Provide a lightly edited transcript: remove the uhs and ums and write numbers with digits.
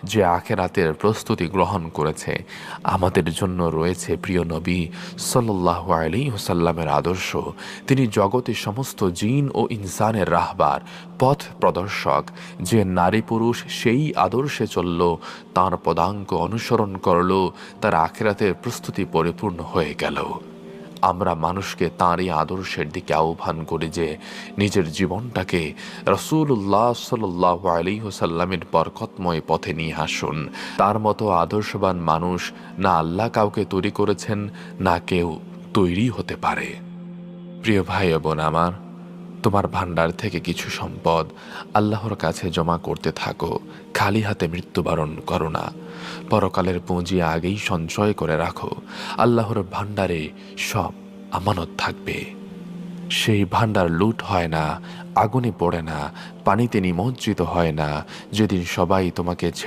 যে আখিরাতের প্রস্তুতি গ্রহণ করেছে। আমাদের জন্য রয়েছে প্রিয় নবী সাল্লাল্লাহু আলাইহি ওয়াসাল্লামের আদর্শ। তিনি জগতে সমস্ত জিন ও ইনসানের রাহবার, পথ প্রদর্শক। যে নারী পুরুষ সেই আদর্শে চলল, তাঁর পদাঙ্ক অনুসরণ করল, তার আখিরাতের প্রস্তুতি পরিপূর্ণ হয়ে গেল। আমরা মানুষকে তাঁরই আদর্শের দিকে আহ্বান করি যে নিজের জীবনটাকে রাসূলুল্লাহ সাল্লাল্লাহু আলাইহি ওয়াসাল্লামের বরকতময় পথে নিয়ে আসুন। তার মতো আদর্শবান মানুষ না আল্লাহ কাউকে তৈরি করেছেন, না কেউ তৈরি হতে পারে। প্রিয় ভাই ও বোন আমার, তোমার ভান্ডার থেকে কিছু সম্পদ আল্লাহর কাছে জমা করতে থাকো। খালি হাতে মৃত্যুবরণ করো না। পরকালের পুঁজি আগেই সঞ্চয় করে রাখো। আল্লাহর ভান্ডারে সব আমানত থাকবে। সেই ভান্ডার লুট হয় না, আগুনে পড়ে না, পানিতে নিমজ্জিত হয় না। যেদিন সবাই তোমাকে ছেড়ে